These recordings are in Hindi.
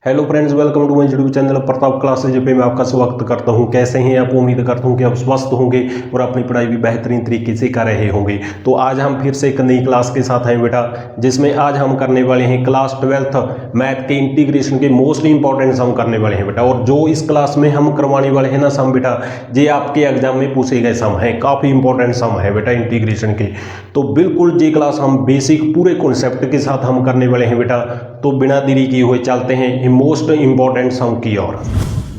Hello friends, welcome to my YouTube channel Pratap classes पे मैं आपका स्वागत करता हूं। कैसे हैं आप? उम्मीद करता हूं कि आप स्वस्थ होंगे और अपनी पढ़ाई भी बेहतरीन तरीके से कर रहे होंगे। तो आज हम फिर से एक नई क्लास के साथ हैं बेटा, जिसमें आज हम करने वाले हैं क्लास 12th मैथ के इंटीग्रेशन के मोस्टली इंपॉर्टेंट सम करने वाले हैं बेटा। और जो इस क्लास में हम करवाने वाले हैं ना सम बेटा, ये आपके एग्जाम में पूछे गए सम है, काफ़ी इंपॉर्टेंट सम है बेटा इंटीग्रेशन के। तो बिल्कुल ये क्लास हम बेसिक पूरे कॉन्सेप्ट के साथ हम करने वाले हैं बेटा। तो बिना देरी किए हुए चलते हैं मोस्ट इंपॉर्टेंट सम की ओर।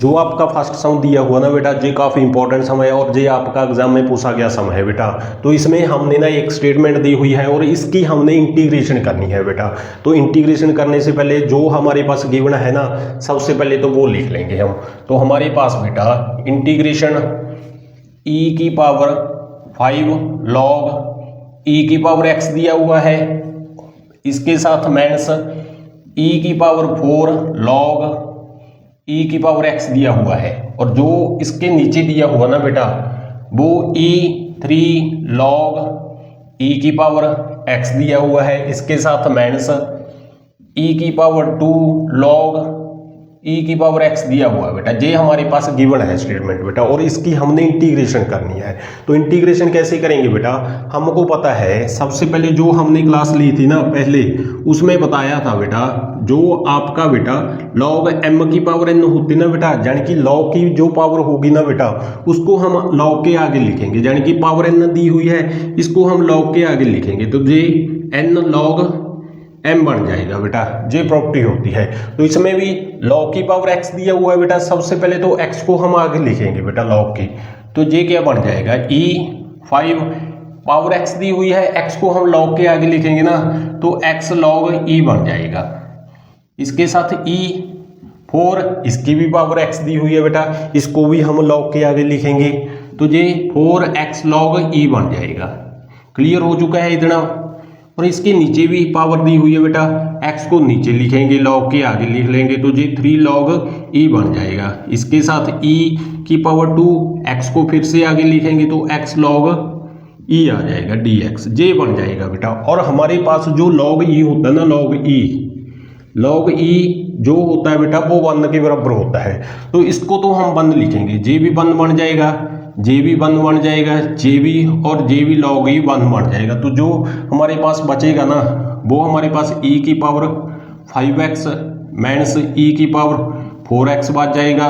जो आपका फर्स्ट सम दिया हुआ ना बेटा, ये काफ़ी इंपॉर्टेंट सम है और ये आपका एग्जाम में पूछा गया सम है बेटा। तो इसमें हमने ना एक स्टेटमेंट दी हुई है और इसकी हमने इंटीग्रेशन करनी है बेटा। तो इंटीग्रेशन करने से पहले जो हमारे पास गिवन है ना, सबसे पहले तो वो लिख लेंगे हम। तो हमारे पास बेटा इंटीग्रेशन e की पावर 5 log e की पावर x दिया हुआ है, इसके साथ माइनस e की पावर 4 log e की पावर x दिया हुआ है। और जो इसके नीचे दिया हुआ ना बेटा, वो e3 log e की पावर x दिया हुआ है, इसके साथ माइनस e की पावर 2 log e की पावर x दिया हुआ है बेटा। ये हमारे पास गिवन है स्टेटमेंट बेटा, और इसकी हमने इंटीग्रेशन करनी है। तो इंटीग्रेशन कैसे करेंगे बेटा? हमको पता है, सबसे पहले जो हमने क्लास ली थी ना पहले, उसमें बताया था बेटा, जो आपका बेटा log m की पावर n होती ना बेटा, यानी कि log की जो पावर होगी ना बेटा, उसको हम log के आगे लिखेंगे। यानी कि पावर n दी हुई है, इसको हम log के आगे लिखेंगे तो ये n log m बन जाएगा बेटा। ये प्रॉपर्टी होती है। तो इसमें भी log की पावर x दिया हुआ है बेटा, सबसे पहले तो x को हम आगे लिखेंगे बेटा log की। तो ये क्या बन जाएगा, e5 पावर x दी हुई है, x को हम log के आगे लिखेंगे ना, तो x log e बन जाएगा। इसके साथ e4, इसकी भी पावर x दी हुई है बेटा, इसको भी हम log के आगे लिखेंगे, तो ये 4x log e बन जाएगा। क्लियर हो चुका है इतना? और इसके नीचे भी पावर दी हुई है बेटा, x को नीचे लिखेंगे, log के आगे लिख लेंगे, तो ये 3 log e बन जाएगा। इसके साथ e की पावर 2, x को फिर से आगे लिखेंगे, तो x log e आ जाएगा dx, ये बन जाएगा बेटा। और हमारे पास जो log e होता है ना, log e जो होता है बेटा, वो 1 के बराबर होता है। तो इसको तो हम 1 लिखेंगे, ये भी 1 बन जाएगा, जे भी 1 बन जाएगा, जे भी और जे भी log e 1 बन जाएगा। तो जो हमारे पास बचेगा ना, वो हमारे पास e की पावर 5x माइनस e की पावर 4x बच जाएगा।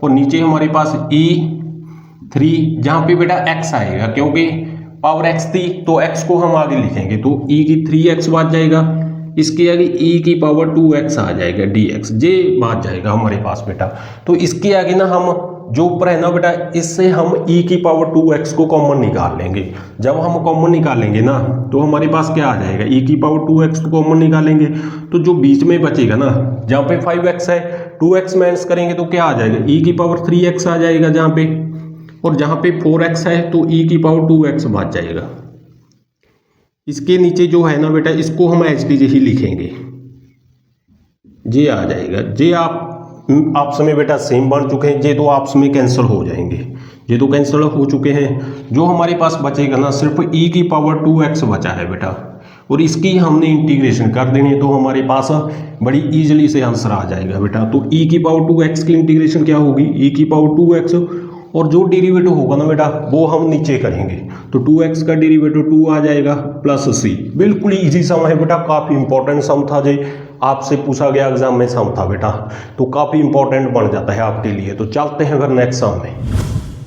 और नीचे हमारे पास e3, जहाँ पे बेटा x आएगा, क्योंकि पावर x थी तो x को हम आगे लिखेंगे, तो e की 3x बच जाएगा, इसके आगे e की पावर 2x आ जाएगा dx, ये बच जाएगा हमारे पास बेटा। तो इसके आगे ना हम जो ऊपर है ना बेटा, इससे हम e की पावर 2x को कॉमन निकाल लेंगे। जब हम कॉमन निकालेंगे ना, तो हमारे पास क्या आ जाएगा, e की पावर 2x को कॉमन निकालेंगे, तो जो बीच में बचेगा ना, जहाँ पे 5x है, 2x माइनस करेंगे तो क्या आ जाएगा, e की पावर 3x आ जाएगा जहाँ पे, और जहाँ पे 4x है तो e की पावर 2x बच जाएगा। इसके नीचे जो है ना बेटा, इसको हम एच डी ही लिखेंगे, ये आ जाएगा। ये आपस में बेटा सेम बन चुके हैं, ये तो आपस में कैंसिल हो जाएंगे, ये तो कैंसिल हो चुके हैं। जो हमारे पास बचेगा ना, सिर्फ e की पावर 2x बचा है बेटा, और इसकी हमने इंटीग्रेशन कर देनी है, तो हमारे पास बड़ी इजीली से आंसर आ जाएगा बेटा। तो e की पावर 2x की इंटीग्रेशन क्या होगी, e की पावर 2x, और जो डेरिवेटिव होगा ना बेटा, वो हम नीचे करेंगे, तो 2x का डेरिवेटिव 2 आ जाएगा प्लस c। बिल्कुल इजी सम है बेटा, काफ़ी इंपॉर्टेंट सम था, जो आपसे पूछा गया एग्जाम में सम था बेटा, तो काफ़ी इंपॉर्टेंट बन जाता है आपके लिए। तो चलते हैं फिर नेक्स्ट सम में।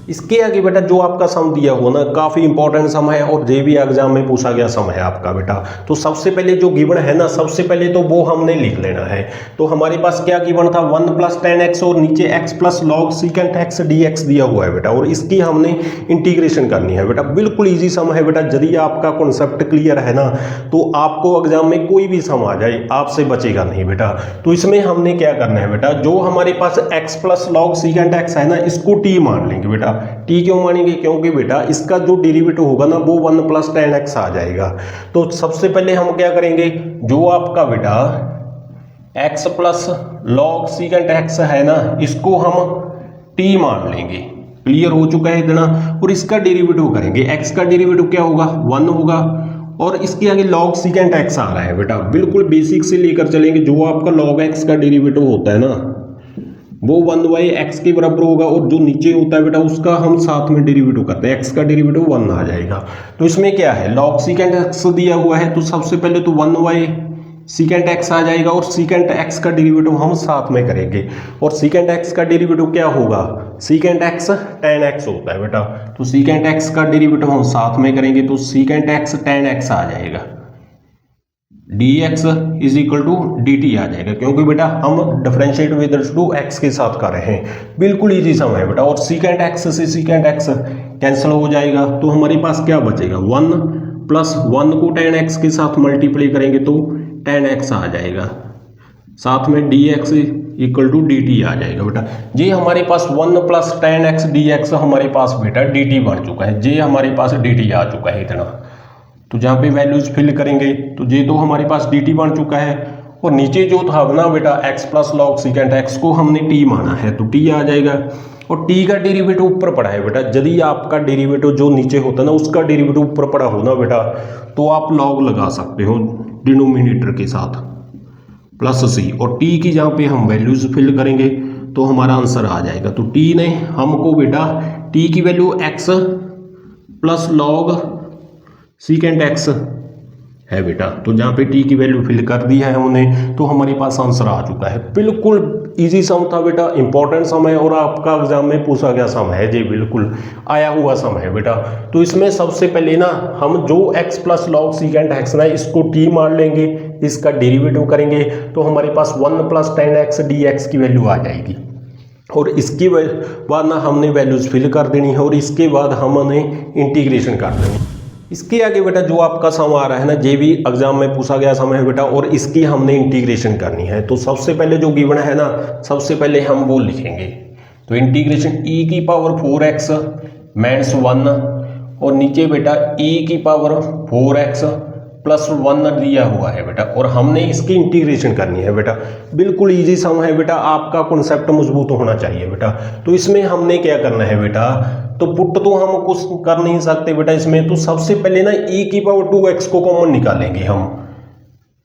इसके आगे बेटा जो आपका सम दिया हुआ ना, काफ़ी इंपॉर्टेंट सम है और ये भी एग्जाम में पूछा गया सम है आपका बेटा। तो सबसे पहले जो गिवन है ना, सबसे पहले तो वो हमने लिख लेना है। तो हमारे पास क्या गिवन था, 1 + 10x और नीचे x + log secant x dx दिया हुआ है बेटा, और इसकी हमने इंटीग्रेशन करनी है बेटा। बिल्कुल ईजी सम है बेटा, यदि आपका कॉन्सेप्ट क्लियर है ना, तो आपको एग्जाम में कोई भी सम आ जाए आपसे बचेगा नहीं बेटा। तो इसमें हमने क्या करना है बेटा, जो हमारे पास x + log secant x है ना, इसको t मान लेंगे बेटा। t क्यों मानेंगे, क्योंकि बेटा इसका जो डेरिवेटिव होगा ना, वो 1 + 10x आ जाएगा। तो सबसे पहले हम क्या करेंगे, जो आपका बेटा x + log secant x है ना, इसको हम t मान लेंगे। क्लियर हो चुका है इतना? और इसका डेरिवेटिव करेंगे, x का डेरिवेटिव क्या होगा, 1 होगा, और इसके आगे log secant x आ रहा है बेटा, बिल्कुल बेसिक से लेकर चलेंगे। जो आपका log x का डेरिवेटिव होता है ना वो 1/x के बराबर होगा, और जो नीचे होता है बेटा उसका हम साथ में डेरिवेटिव करते हैं, x का डेरिवेटिव 1 आ जाएगा। तो इसमें क्या है, log secant x दिया हुआ है तो सबसे पहले तो 1/secant x आ जाएगा, और secant x का डेरिवेटिव हम साथ में करेंगे। और secant x का डेरिवेटिव क्या होगा, secant x tan x होता है बेटा, तो secant x का डेरिवेटिव हम साथ में करेंगे तो secant x tan x आ जाएगा, dx is equal to dt आ जाएगा, क्योंकि बेटा हम differentiate with respect to x के साथ कर रहे हैं। बिल्कुल इजी सम है बेटा, और secant x से secant x कैंसिल हो जाएगा, तो हमारे पास क्या बचेगा, 1 प्लस 1 को tan x के साथ मल्टीप्लाई करेंगे तो tan x आ जाएगा, साथ में dx इक्वल टू dt आ जाएगा बेटा। ये हमारे पास 1 प्लस tan x dx हमारे पास बेटा dt बन चुका है, ये हमारे पास dt आ चुका है इतना। तो जहाँ पे वैल्यूज फिल करेंगे तो ये तो हमारे पास dt बन चुका है, और नीचे जो था ना बेटा x plus log secant x को हमने t माना है तो t आ जाएगा, और t का डेरिवेटिव ऊपर पड़ा है बेटा। यदि आपका डेरिवेटिव जो नीचे होता है ना उसका डेरिवेटिव ऊपर पड़ा हो ना बेटा, तो आप log लगा सकते हो डिनोमिनेटर के साथ प्लस c, और t की जहाँ पे हम वैल्यूज फिल करेंगे तो हमारा आंसर आ जाएगा। तो t ने हमको बेटा t की value x plus log secant x है बेटा, तो जहाँ पे t की वैल्यू फिल कर दी है हमने तो हमारे पास आंसर आ चुका है। बिल्कुल इजी सम था बेटा, इंपॉर्टेंट सम है, और आपका एग्जाम में पूछा गया सम है, ये बिल्कुल आया हुआ सम है बेटा। तो इसमें सबसे पहले ना हम जो x plus log secant x ना इसको t मान लेंगे, इसका डेरिवेटिव करेंगे तो हमारे पास 1 प्लस tan x dx की वैल्यू आ जाएगी, और इसके बाद ना हमने वैल्यूज फिल कर देनी है, और इसके बाद हमने इंटीग्रेशन कर देनी। इसके आगे बेटा जो आपका सम आ रहा है ना ये भी एग्जाम में पूछा गया सम है बेटा, और इसकी हमने इंटीग्रेशन करनी है। तो सबसे पहले जो गिवन है ना, सबसे पहले हम वो लिखेंगे, तो इंटीग्रेशन e की पावर 4x माइनस 1, और नीचे बेटा e की पावर 4x प्लस 1 दिया हुआ है बेटा, और हमने इसकी इंटीग्रेशन करनी है बेटा। बिल्कुल इजी सम है बेटा, आपका कॉन्सेप्ट मजबूत होना चाहिए बेटा। तो इसमें हमने क्या करना है बेटा, तो पुट तो हम कुछ कर नहीं सकते बेटा इसमें, तो सबसे पहले ना e की पावर 2x को कॉमन निकालेंगे हम।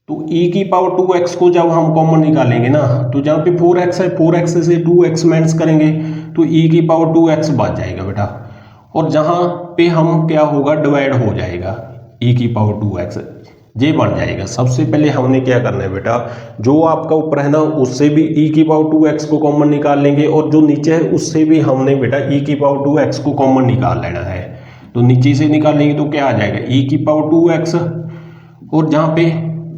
तो e की पावर 2x को जब हम कॉमन निकालेंगे ना, तो जहाँ पे 4x है 4x से 2x माइनस करेंगे तो e की पावर 2x बच जाएगा बेटा, और जहाँ पे हम क्या होगा डिवाइड हो जाएगा e की पावर 2x ये बन जाएगा। सबसे पहले हमने क्या करना है बेटा, जो आपका ऊपर है ना उससे भी e की पावर 2x को कॉमन निकाल लेंगे, और जो नीचे है उससे भी हमने बेटा e की पावर 2x को कॉमन निकाल लेना है। तो नीचे से निकालेंगे तो क्या आ जाएगा, e की पावर 2x, और जहाँ पे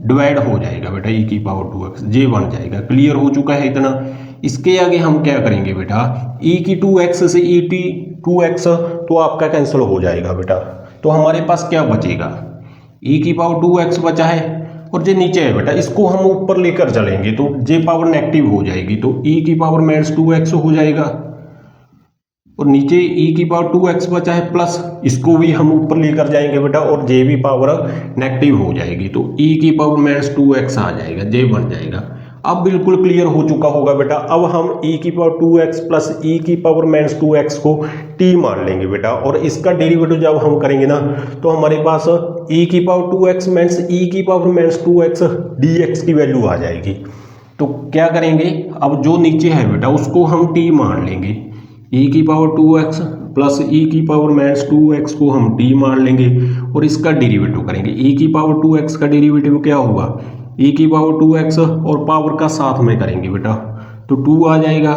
डिवाइड हो जाएगा बेटा e की पावर 2x ये बन जाएगा। क्लियर हो चुका है इतना। इसके आगे हम क्या करेंगे बेटा, e की 2x से e की 2x तो आपका कैंसिल हो जाएगा बेटा, तो हमारे पास क्या बचेगा, e की पावर 2x बचा है, और जो नीचे है बेटा इसको हम ऊपर लेकर चलेंगे तो जे पावर नेगेटिव हो जाएगी, तो e की पावर माइनस 2x हो जाएगा, और नीचे e की पावर 2x बचा है प्लस इसको भी हम ऊपर लेकर जाएंगे बेटा, और जे भी पावर नेगेटिव हो जाएगी, तो e की पावर माइनस 2x आ जाएगा, जे बन जाएगा। अब बिल्कुल क्लियर हो चुका होगा बेटा। अब हम e की पावर 2x प्लस e की पावर माइनस 2x को t मान लेंगे बेटा, और इसका डेरिवेटिव जब हम करेंगे ना तो हमारे पास e की पावर 2x माइनस e की पावर माइनस 2x dx की वैल्यू आ जाएगी। तो क्या करेंगे, अब जो नीचे है बेटा उसको हम t मान लेंगे, e की पावर 2x प्लस e की पावर माइनस 2x को हम t मान लेंगे, और इसका डेरिवेटिव करेंगे। e की पावर 2x का डेरिवेटिव क्या होगा, e की पावर 2x और पावर का साथ में करेंगे बेटा तो 2 आ जाएगा।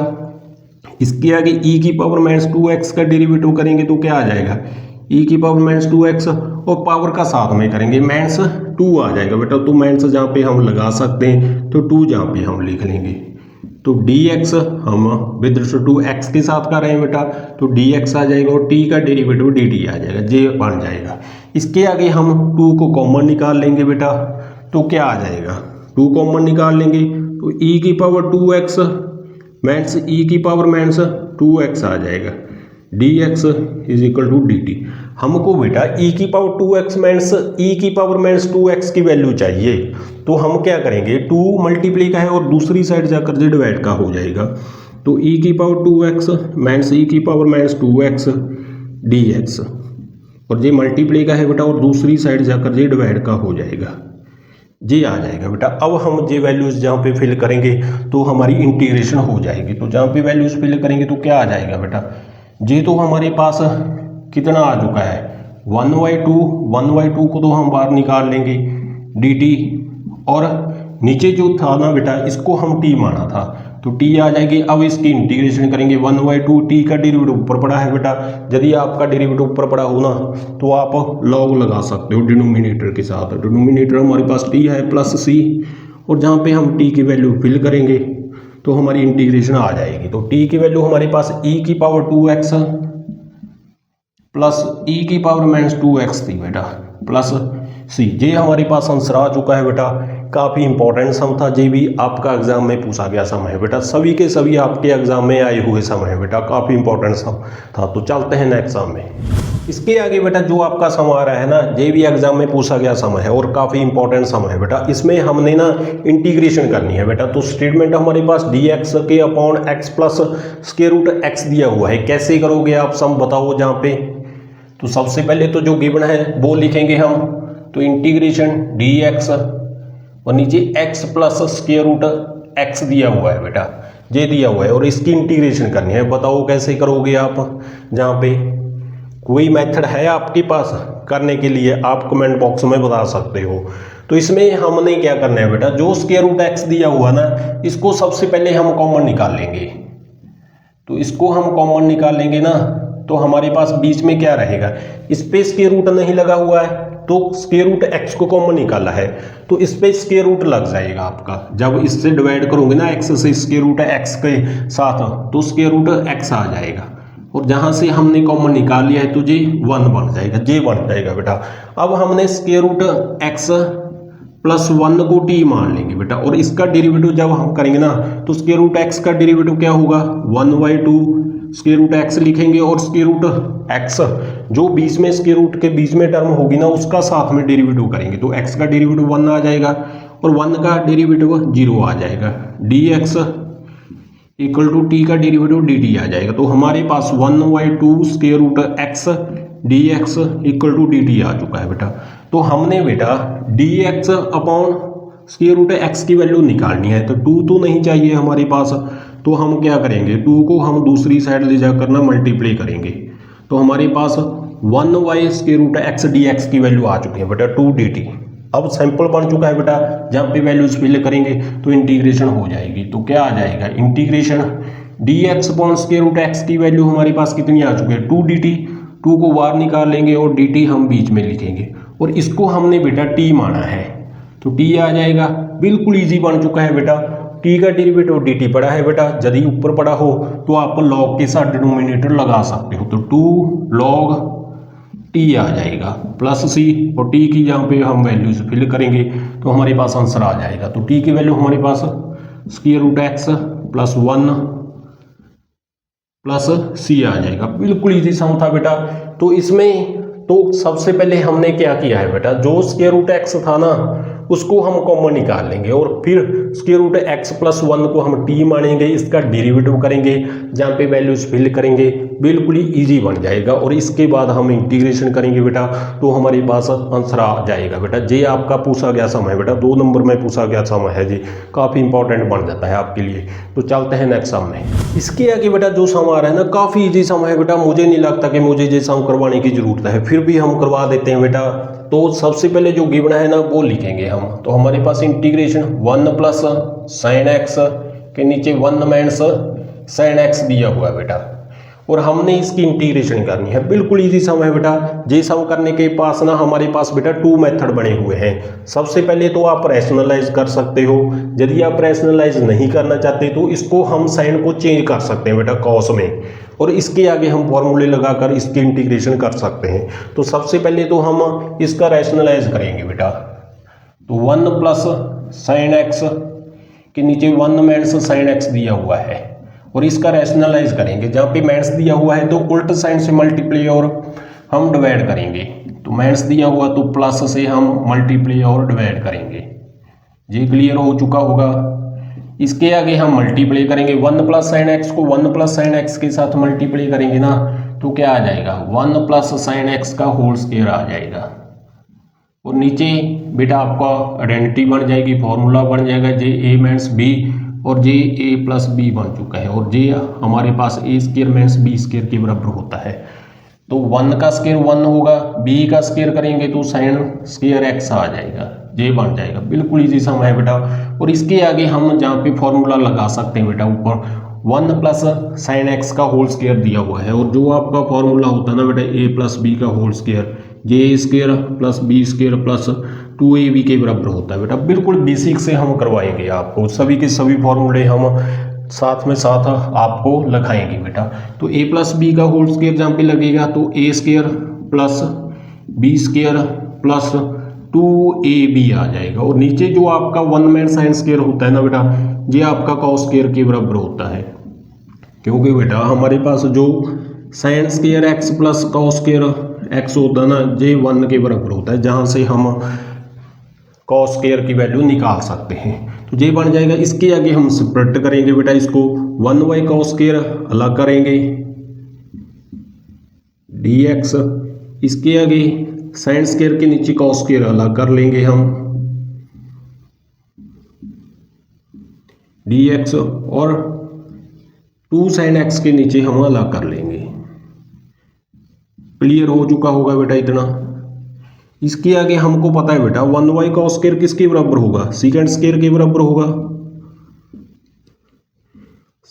इसके आगे e की पावर माइनस 2x का डेरिवेटिव करेंगे तो क्या आ जाएगा, e की पावर माइनस 2x और पावर का साथ में करेंगे माइनस 2 आ जाएगा बेटा। तो माइनस जहाँ पे हम लगा सकते हैं तो 2 जहाँ पे हम लिख लेंगे, तो dx हम विद रिस्पेक्ट टू x के साथ कर रहे हैं बेटा, तो dx आ जाएगा, और t का डेरिवेटिव dt आ जाएगा, जे बन जाएगा। इसके आगे हम 2 को कॉमन निकाल लेंगे बेटा, तो क्या आ जाएगा, 2 कॉमन निकाल लेंगे तो e की पावर 2x माइनस e की पावर माइनस 2x आ जाएगा, dx is equal to dt। हमको बेटा e की पावर 2x माइनस e की पावर माइनस 2x की वैल्यू चाहिए, तो हम क्या करेंगे, 2 मल्टीप्लाई का है और दूसरी साइड जाकर जो डिवाइड का हो जाएगा, तो e की पावर 2x माइनस e की पावर माइनस 2x dx और ये मल्टीप्लाई का है बेटा, और दूसरी साइड जाकर ये डिवाइड का हो जाएगा, ये आ जाएगा बेटा। अब हम ये वैल्यूज़ जहाँ पे फिल करेंगे तो हमारी इंटीग्रेशन हो जाएगी। तो जहाँ पे वैल्यूज़ फिल करेंगे तो क्या आ जाएगा बेटा, ये तो हमारे पास कितना आ चुका है 1/2 को तो हम बाहर निकाल लेंगे dt, और नीचे जो था ना बेटा इसको हम t माना था तो t आ जाएगी। अब इसकी इंटीग्रेशन करेंगे 1/2, t का डेरिवेटिव ऊपर पड़ा है बेटा, यदि आपका डेरिवेटिव ऊपर पड़ा हो ना तो आप लॉग लगा सकते हो डिनोमिनेटर के साथ। डिनोमिनेटर हमारे पास t है प्लस c, और जहाँ पे हम t की वैल्यू फिल करेंगे तो हमारी इंटीग्रेशन आ जाएगी। तो t की वैल्यू हमारे पास e⁻²x प्लस e⁻²x थी बेटा, प्लस c। ये हमारे पास आंसर आ चुका है बेटा। काफ़ी इंपॉर्टेंट सम था, ये भी आपका एग्जाम में पूछा गया सम है बेटा, सभी के सभी आपके एग्जाम में आए हुए सम है बेटा, काफ़ी इंपॉर्टेंट सम था। तो चलते हैं नेक्स्ट सम में। इसके आगे बेटा जो आपका सम आ रहा है ना, ये भी एग्जाम में पूछा गया सम है और काफ़ी इंपॉर्टेंट सम है बेटा। इसमें हमने ना इंटीग्रेशन करनी है बेटा। तो स्टेटमेंट हमारे पास dx के upon x plus square root x दिया हुआ है। कैसे करोगे आप सम बताओ जहाँ पे। तो सबसे पहले तो जो गिवन है वो लिखेंगे हम, तो इंटीग्रेशन dx और नीचे x plus square root x दिया हुआ है बेटा, ये दिया हुआ है, और इसकी इंटीग्रेशन करनी है। बताओ कैसे करोगे आप। जहाँ पे कोई मेथड है आपके पास करने के लिए आप कमेंट बॉक्स में बता सकते हो। तो इसमें हमने क्या करना है बेटा, जो स्क्वायर रूट x दिया हुआ ना इसको सबसे पहले हम कॉमन निकाल लेंगे। तो इसको हम कॉमन निकाल लेंगे ना तो हमारे पास बीच में क्या रहेगा, इस पे स्क्वायर रूट नहीं लगा हुआ है तो स्क्वायर रूट x को कॉमन निकाला है तो इस पे स्क्वायर रूट लग जाएगा आपका। जब इससे डिवाइड करोगे ना x से स्क्वायर रूट x के साथ तो स्क्वायर रूट x आ जाएगा, और जहां से हमने कॉमन निकाल लिया है तो ये 1 बन जाएगा, ये बन जाएगा बेटा। अब हमने स्क्वायर रूट x प्लस 1 को t मान लेंगे बेटा, और इसका डेरिवेटिव जब हम करेंगे ना तो स्क्वायर रूट x का डेरिवेटिव क्या होगा 1/2 स्क्वायर रूट x लिखेंगे, और स्क्वायर रूट x जो बीच में स्क्वायर रूट के बीच में टर्म होगी ना उसका साथ में डेरिवेटिव करेंगे तो x का डेरिवेटिव 1 आ जाएगा और 1 का डेरिवेटिव 0 आ जाएगा। dx इक्वल टू t का डेरिवेटिव dt आ जाएगा। तो हमारे पास 1/2 square root x dx equal to dt आ चुका है बेटा। तो हमने बेटा dx upon square root x की वैल्यू निकालनी है, तो 2 तो नहीं चाहिए हमारे पास, तो हम क्या करेंगे 2 को हम दूसरी साइड ले जाकर ना मल्टीप्लाई करेंगे। तो हमारे पास 1/स्क्वायर रूट x dx की वैल्यू आ चुकी है बेटा 2 dt। अब सैंपल बन चुका है बेटा, जहाँ पे वैल्यूज फिल करेंगे तो इंटीग्रेशन हो जाएगी। तो क्या आ जाएगा integration dx upon square root x की वैल्यू हमारे पास कितनी आ चुकी है 2 dt। 2 को बाहर निकाल लेंगे और dt हम बीच में लिखेंगे, और इसको हमने बेटा t माना है तो t आ जाएगा। बिल्कुल इजी बन चुका है बेटा। t का डेरिवेटिव dt पड़ा है बेटा, यदि ऊपर पड़ा हो तो आप log के साथ डिनोमिनेटर लगा सकते हो, तो 2 log t आ जाएगा प्लस c, और t की जहाँ पे हम वैल्यूज फिल करेंगे तो हमारे पास आंसर आ जाएगा। तो t की वैल्यू हमारे पास square root x plus 1 plus c आ जाएगा। बिल्कुल इजी सम था बेटा। तो इसमें तो सबसे पहले हमने क्या किया है बेटा, जो स्क्वायर रूट x था ना उसको हम कॉमन निकाल लेंगे, और फिर स्क्वायर रूट x प्लस 1 को हम t मानेंगे, इसका डेरिवेटिव करेंगे, जहाँ पे वैल्यूज फिल करेंगे, बिल्कुल ही ईजी बन जाएगा। और इसके बाद हम इंटीग्रेशन करेंगे बेटा तो हमारे पास आंसर आ जाएगा बेटा। ये आपका पूछा गया सम है बेटा, 2 नंबर में पूछा गया सम है जी, काफ़ी इंपॉर्टेंट बन जाता है आपके लिए। तो चलते हैं नेक्स्ट सम में। इसके आगे बेटा जो सम आ रहा है ना काफ़ी ईजी सम है बेटा, मुझे नहीं लगता कि मुझे ये सम करवाने की जरूरत है, फिर भी हम करवा देते हैं बेटा। तो सबसे पहले जो गिवन है ना वो लिखेंगे हम। तो हमारे पास इंटीग्रेशन 1 प्लस साइन एक्स के नीचे 1 माइनस साइन एक्स दिया हुआ है बेटा, और हमने इसकी इंटीग्रेशन करनी है। बिल्कुल इजी सम है बेटा। ये सम करने के पास ना हमारे पास बेटा 2 मेथड बने हुए हैं। सबसे पहले तो आप रैशनलाइज कर सकते हो, यदि आप रैशनलाइज नहीं करना चाहते तो इसको हम साइन को चेंज कर सकते हैं बेटा कॉस में, और इसके आगे हम फॉर्मूले लगाकर इसकी इंटीग्रेशन कर सकते हैं। तो सबसे पहले तो हम इसका रैशनलाइज करेंगे बेटा। तो 1 प्लस साइन एक्स के नीचे 1 माइनस साइन एक्स दिया हुआ है, और इसका रैशनलाइज करेंगे। जहाँ पे माइनस दिया हुआ है तो उल्ट साइन से मल्टीप्लाई और हम डिवाइड करेंगे। तो माइनस दिया हुआ तो प्लस से हम मल्टीप्लाई और डिवाइड करेंगे। ये क्लियर हो चुका होगा। इसके आगे हम मल्टीप्लाई करेंगे 1 प्लस साइन एक्स को 1 प्लस साइन एक्स के साथ मल्टीप्लाई करेंगे ना तो क्या आ जाएगा 1 प्लस साइन एक्स का होल स्क्वायर आ जाएगा। और नीचे बेटा आपका आइडेंटिटी बन जाएगी, फॉर्मूला बन जाएगा जे ए माइनस बी, और जे ए प्लस बी बन चुका है, और जे हमारे पास ए स्क्वायर माइनस बी स्क्वायर के बराबर होता है। तो 1 का स्क्वायर 1 होगा, बी का स्क्वायर करेंगे तो साइन स्क्वायर एक्स आ जाएगा, जे बन जाएगा। बिल्कुल इजी सम है बेटा। और इसके आगे हम जहाँ पे फॉर्मूला लगा सकते हैं बेटा, ऊपर 1 प्लस साइन एक्स का होल स्क्वायर दिया हुआ है, और जो आपका फॉर्मूला होता है ना बेटा ए प्लस बी का whole square, A square plus B square plus 2ab के बराबर होता है बेटा। बिल्कुल बेसिक से हम करवाएंगे आपको, सभी के सभी फॉर्मूले हम साथ में साथ आपको लगाएंगे बेटा। तो ए प्लस बी का होल स्क्वायर जहाँ पे लगेगा तो A square plus B square plus 2ab आ जाएगा, और नीचे जो आपका 1 माइनस साइन स्क्वायर होता है ना बेटा, ये आपका कॉस स्क्वायर के बराबर होता है, क्योंकि बेटा हमारे पास जो sine square x plus cos square x होता है ना, ये 1 के बराबर होता है, जहाँ से हम कॉस स्क्वायर की वैल्यू निकाल सकते हैं। तो ये बन जाएगा। इसके आगे हम स्प्लिट करेंगे बेटा, इसको 1 बाई कॉस स्क्वायर अलग करेंगे dx, इसके आगे साइन स्क्वायर के नीचे कॉस स्क्वायर अलग कर लेंगे हम dx, और 2 साइन एक्स के नीचे हम अलग कर लेंगे। क्लियर हो चुका होगा बेटा इतना। इसके आगे हमको पता है बेटा 1 बाई कॉस स्क्वायर किसके बराबर होगा, सीकेंड स्क्वायर के बराबर होगा।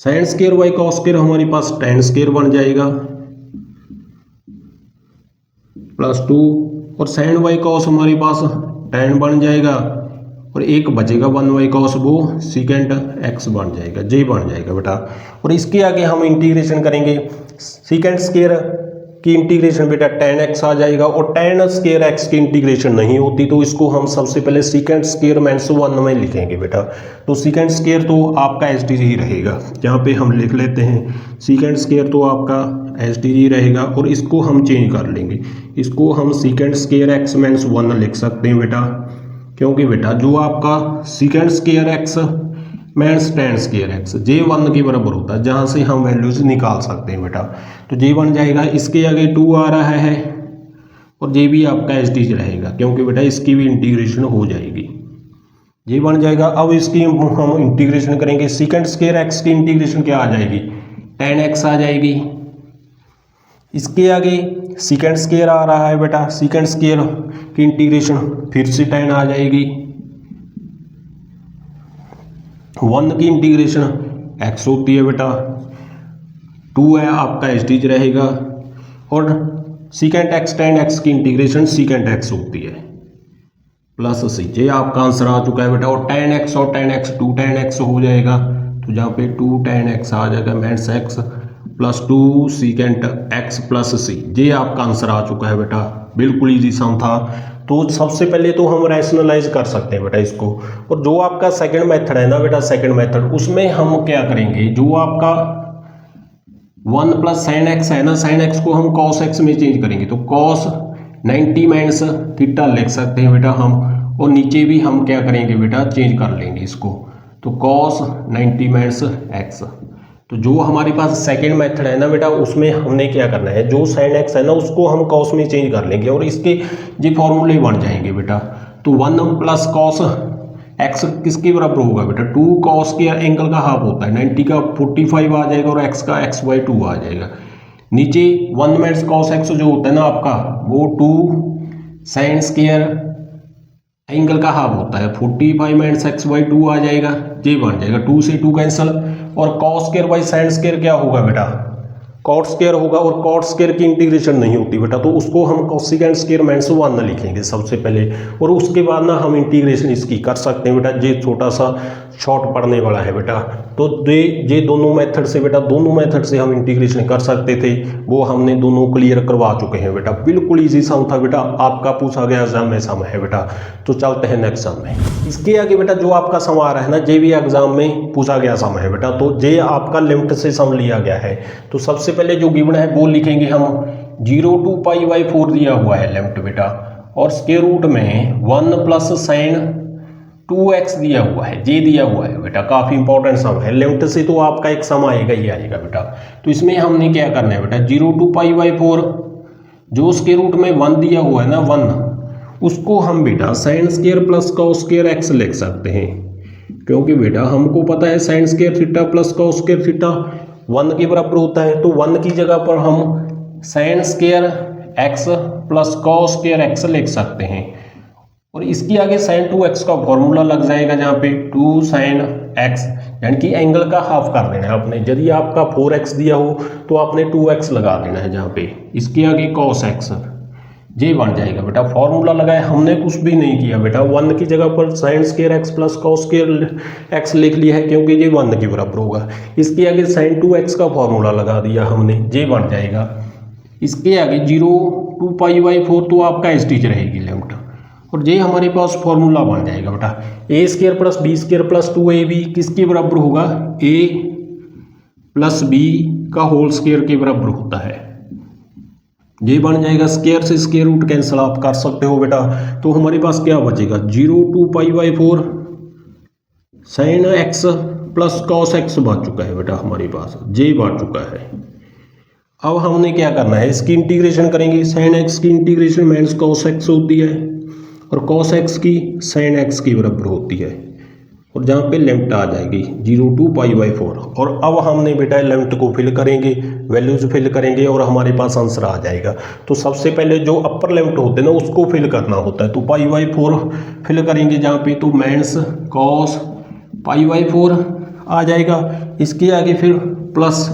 Sine square by cos square हमारे पास tan स्क्वायर बन जाएगा प्लस 2, और साइन बाई कॉस हमारे पास tan बन जाएगा, और एक बचेगा 1 बाई कॉस, वो सीकेंड एक्स बन जाएगा, जे बन जाएगा बेटा। और इसके आगे हम इंटीग्रेशन करेंगे, सीकेंड स्क्वायर की इंटीग्रेशन बेटा tan x आ जाएगा, और tan स्क्वायर x की इंटीग्रेशन नहीं होती, तो इसको हम सबसे पहले सीकेंड स्क्वायर माइनस 1 में लिखेंगे बेटा। तो सीकेंड स्क्वायर तो आपका एस डी ही रहेगा, यहाँ पे हम लिख लेते हैं सीकेंड स्क्वायर तो आपका एस डी ही रहेगा, और इसको हम चेंज कर लेंगे, इसको हम सीकेंड स्क्वायर x माइनस 1 लिख सकते हैं बेटा, क्योंकि बेटा जो आपका second square x minus tan square X जे 1 के बराबर होता है, जहाँ से हम वैल्यूज निकाल सकते हैं बेटा। तो जे बन जाएगा, इसके आगे 2 आ रहा है, और जे भी आपका एस डी रहेगा, क्योंकि बेटा इसकी भी इंटीग्रेशन हो जाएगी, ये बन जाएगा। अब इसकी हम इंटीग्रेशन करेंगे, सीकेंड स्क्वायर एक्स की इंटीग्रेशन क्या आ जाएगी, tan x आ जाएगी। इसके आगे सीकेंड स्क्वायर आ रहा है बेटा, सीकेंड स्क्वायर की इंटीग्रेशन फिर से tan आ जाएगी, 1 की इंटीग्रेशन x होती है बेटा, 2 है आपका एस डी रहेगा, और सीकेंड एक्स tan x की इंटीग्रेशन सीकेंड x होती है प्लस सी, ये आपका आंसर आ चुका है बेटा। और tan x और tan x 2 tan x हो जाएगा, तो जहाँ पे 2 tan x आ जाएगा minus x plus 2 second x plus C, ये आपका आंसर आ चुका है बेटा। बिल्कुल इजी सम था। तो सबसे पहले तो हम रैशनलाइज कर सकते हैं बेटा इसको, और जो आपका सेकंड मेथड है ना बेटा, सेकंड मेथड, उसमें हम क्या करेंगे, जो आपका 1 प्लस साइन एक्स है ना, साइन एक्स को हम कॉस एक्स में चेंज करेंगे, तो कॉस 90 माइनस थीटा लिख सकते हैं बेटा हम, और नीचे भी हम क्या करेंगे बेटा, चेंज कर लेंगे इसको, तो कॉस 90 माइनस एक्स। तो जो हमारे पास सेकंड मेथड है ना बेटा, उसमें हमने क्या करना है, जो साइन एक्स है ना उसको हम कॉस में चेंज कर लेंगे, और इसके ये फॉर्मूले बन जाएंगे बेटा। तो 1 प्लस कॉस एक्स किसके बराबर होगा बेटा, 2 कॉस के एंगल का हाफ होता है, 90 का 45 आ जाएगा, और एक्स का x/2 आ जाएगा। नीचे 1 माइनस कॉस एक्स जो होता है ना आपका, वो 2 साइन स्क्वायर एंगल का हाफ होता है, 45 माइनस x/2 आ जाएगा, ये बन जाएगा, 2 से 2 कैंसिल, और cos square by sine square क्या होगा बेटा, कॉट स्क्वायर होगा, और कॉट स्क्वायर की इंटीग्रेशन नहीं होती बेटा, तो उसको हम कोसेकेंड स्क्वायर माइनस 1 लिखेंगे सबसे पहले, और उसके बाद ना हम इंटीग्रेशन इसकी कर सकते हैं बेटा। ये छोटा सा शॉर्ट पड़ने वाला है बेटा। तो ये दोनों मेथड से बेटा, दोनों मेथड से हम इंटीग्रेशन कर सकते थे, वो हमने दोनों क्लियर करवा चुके हैं बेटा। बिल्कुल ईजी सम था बेटा, आपका पूछा गया एग्जाम में सम है बेटा। तो चलते हैं नेक्स्ट सम में। इसके आगे बेटा जो आपका सम आ रहा है ना, ये भी एग्जाम में पूछा गया सम है बेटा। तो ये आपका लिमिट से सम लिया गया है। तो सबसे पहले जो गिवन है वो लिखेंगे हम, 0 to π/4 दिया हुआ है लिमिट बेटा, और स्क्वायर रूट में 1 प्लस साइन 2x दिया हुआ है, जे दिया हुआ है बेटा, काफ़ी इंपॉर्टेंट सम है। लिमिट से तो आपका एक सम आएगा ही आएगा बेटा। तो इसमें हमने क्या करना है बेटा, 0 to π/4 जो उसके रूट में 1 दिया हुआ है ना 1, उसको हम बेटा sine square plus cos square x लिख सकते हैं, क्योंकि बेटा हमको पता है sine square theta plus cos square theta 1 के बराबर होता है। तो 1 की जगह पर हम sine square x plus cos square x लिख सकते हैं, और इसकी आगे साइन 2x का फॉर्मूला लग जाएगा, जहाँ पे 2 साइन x यानी कि एंगल का हाफ कर देना है आपने। यदि आपका 4x दिया हो तो आपने 2x लगा देना है, जहाँ पे इसके आगे cos x ये बन जाएगा बेटा। फॉर्मूला लगाया, हमने कुछ भी नहीं किया बेटा। 1 की जगह पर sine square x plus cos square x लिख लिया है, क्योंकि ये 1 के बराबर होगा। इसके आगे साइन 2x का फॉर्मूला लगा दिया हमने, ये बन जाएगा। इसके आगे 0 to π/4 तो आपका एसटीज रहेगी लिमिट, और ये हमारे पास फॉर्मूला बन जाएगा बेटा। A square plus B square plus 2ab किसके बराबर होगा, a प्लस बी का होल स्क्वायर के बराबर होता है। ये बन जाएगा, स्क्वायर से स्क्वायर रूट कैंसिल आप कर सकते हो बेटा। तो हमारे पास क्या बचेगा, 0 to π/4 sine X plus cos X बच चुका है बेटा हमारे पास, ये बच चुका है। अब हमने क्या करना है, इसकी इंटीग्रेशन करेंगे। साइन एक्स की इंटीग्रेशन माइनस कॉस एक्स होती है, और cos x की sin x की बराबर होती है, और जहाँ पे लिमिट आ जाएगी 0 to π/4। और अब हमने बेटा लिमिट को फिल करेंगे, वैल्यूज फिल करेंगे, और हमारे पास आंसर आ जाएगा। तो सबसे पहले जो अपर लिमिट होते हैं ना उसको फिल करना होता है। तो π/4 फिल करेंगे जहाँ पे, तो माइनस cos π/4 आ जाएगा। इसके आगे फिर प्लस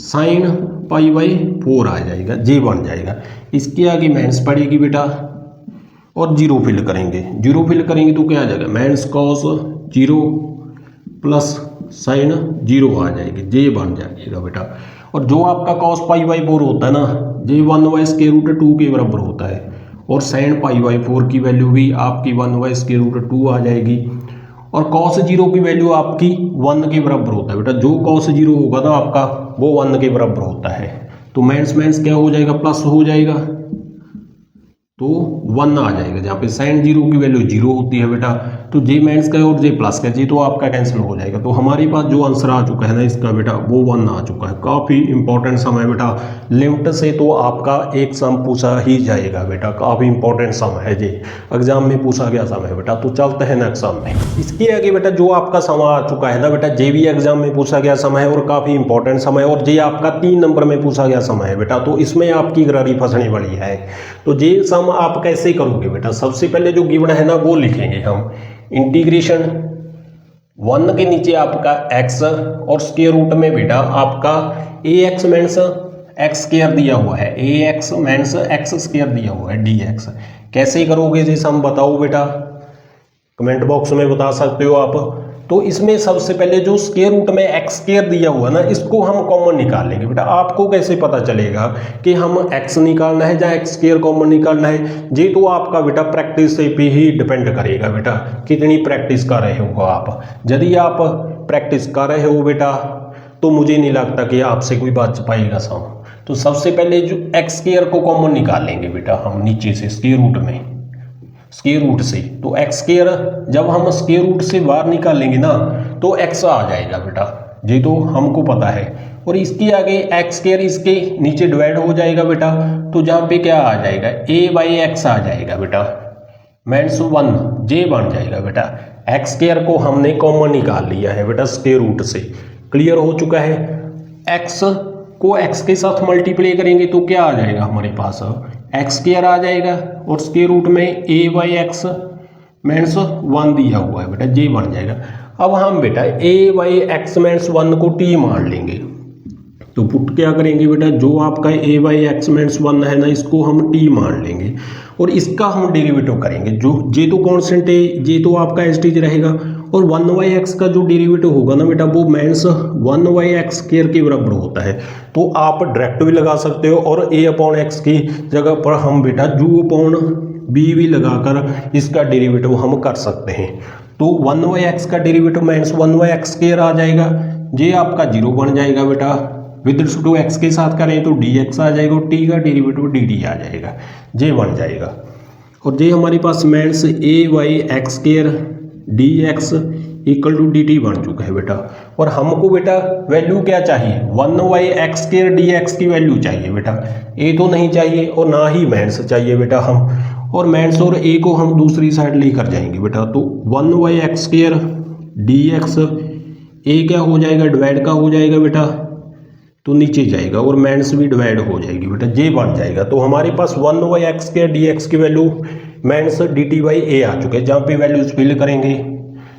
sin π/4 आ जाएगा, ये बन जाएगा। इसके आगे माइनस पड़ेगी बेटा, और 0 फिल करेंगे। 0 फिल करेंगे तो क्या आ जाएगा, माइनस कॉस 0 प्लस साइन 0 आ जाएगी, ये बन जाएगा बेटा। और जो आपका कॉस π/4 होता है ना, ये 1/√2 के बराबर होता है, और साइन π/4 की वैल्यू भी आपकी 1/√2 आ जाएगी, और कॉस 0 की वैल्यू आपकी 1 के बराबर होता है बेटा। जो कॉस 0 होगा ना आपका, वो 1 के बराबर होता है। तो माइनस माइनस क्या हो जाएगा, प्लस हो जाएगा, तो 1 आ जाएगा, जहाँ पे साइन 0 की वैल्यू 0 होती है बेटा। तो जे माइनस का और जे प्लस का, जे तो आपका कैंसिल हो जाएगा। तो हमारे पास जो आंसर आ चुका है ना इसका बेटा, वो 1 आ चुका है। काफ़ी इंपॉर्टेंट सम है बेटा। लिमिट से तो आपका एक सम पूछा ही जाएगा बेटा, काफ़ी इंपॉर्टेंट सम है, जे एग्जाम में पूछा गया सम है बेटा। तो चलते हैं नेक्स्ट सम में। इसके आगे बेटा जो आपका सम आ चुका है ना बेटा, जे भी एग्जाम में पूछा गया सम है, और काफ़ी इंपॉर्टेंट सम है, और जे आपका 3 नंबर में पूछा गया सम है बेटा। तो इसमें आपकी गरारी फंसने वाली है। तो जे सम आप कैसे करोगे बेटा, सबसे पहले जो गिवन है ना वो लिखेंगे हम। इंटीग्रेशन 1 के नीचे आपका x, और स्क्वायर रूट में बेटा आपका ax माइनस एक्स स्क्वायर दिया हुआ है, ax माइनस एक्स स्क्वायर दिया हुआ है dx। कैसे करोगे जैसे हम बताओ बेटा, कमेंट बॉक्स में बता सकते हो आप। तो इसमें सबसे पहले जो स्क्वायर रूट में एक्स स्क्वायर दिया हुआ ना, इसको हम कॉमन निकाल लेंगे बेटा। आपको कैसे पता चलेगा कि हम x निकालना है या एक्स स्क्वायर कॉमन निकालना है, ये तो आपका बेटा प्रैक्टिस से पे ही डिपेंड करेगा बेटा, कितनी प्रैक्टिस कर रहे हो आप। यदि आप प्रैक्टिस कर रहे हो बेटा, तो मुझे नहीं लगता कि आपसे कोई बच पाएगा सम। तो सबसे पहले जो एक्स स्क्वायर को कॉमन निकाल लेंगे बेटा हम नीचे से, स्क्वायर रूट में, स्क्वायर रूट से। तो एक्स स्क्वायर जब हम स्क्वायर रूट से बाहर निकाल लेंगे ना, तो एक्स आ जाएगा बेटा, ये तो हमको पता है। और इसके आगे एक्स स्क्वायर इसके नीचे डिवाइड हो जाएगा बेटा, तो जहाँ पे क्या आ जाएगा, a/x आ जाएगा बेटा, माइनस 1 जे बन जाएगा बेटा। एक्स स्क्वायर को हमने कॉमन निकाल लिया है बेटा स्क्वायर रूट से, क्लियर हो चुका है। एक्स को एक्स के साथ मल्टीप्लाई करेंगे तो क्या आ जाएगा हमारे पास, एक्स स्क्वायर आ जाएगा, और स्क्वायर रूट में a/x माइनस 1 दिया हुआ है बेटा, जे बन जाएगा। अब हम बेटा a/x माइनस 1 को t मान लेंगे। तो पुट क्या करेंगे बेटा, जो आपका a/x माइनस 1 है ना, इसको हम t मान लेंगे, और इसका हम डेरिवेटिव करेंगे। जो जे तो कॉन्स्टेंट है, जे तो आपका एज रहेगा, और 1/x का जो डेरिवेटिव होगा ना बेटा, वो माइनस 1/x स्क्वायर के बराबर होता है। तो आप डायरेक्ट भी लगा सकते हो, और a/x की जगह पर हम बेटा u/b भी लगाकर इसका डेरिवेटिव हम कर सकते हैं। तो 1/x का डेरिवेटिव माइनस 1/x स्क्वायर आ जाएगा, ये आपका 0 बन जाएगा बेटा। विद रिस्पेक्ट टू x के साथ करें तो dx आ जाएगा, और t का डेरिवेटिव dt आ जाएगा, ये बन जाएगा। और ये हमारे पास minus a/x square D X equal to D T बन चुका है बेटा। और हमको बेटा वैल्यू क्या चाहिए, 1/x² dx की वैल्यू चाहिए बेटा, ए तो नहीं चाहिए और ना ही मैंस चाहिए बेटा हम, और मैंस और ए को हम दूसरी साइड लेकर जाएंगे बेटा। तो 1/x² dx ए क्या हो जाएगा, डिवाइड का हो जाएगा बेटा, तो नीचे जाएगा और मैंस भी डिवाइड हो जाएगी बेटा, जे बन जाएगा। तो हमारे पास 1/x² dx की वैल्यू मैंस dt/a आ चुके हैं। जहाँ पे वैल्यूज फिल करेंगे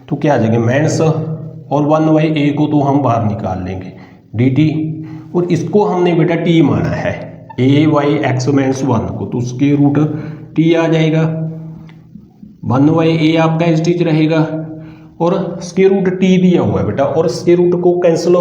तो क्या आ जाएगा, मैंस और 1/a को तो हम बाहर निकाल लेंगे dt, और इसको हमने बेटा t माना है, a/x मैंस 1 को, तो उसके रूट t आ जाएगा। 1/a आपका एज टीज रहेगा और स्क्वायर रूट t दिया हुआ है बेटा, और स्क्वायर रूट को कैंसिल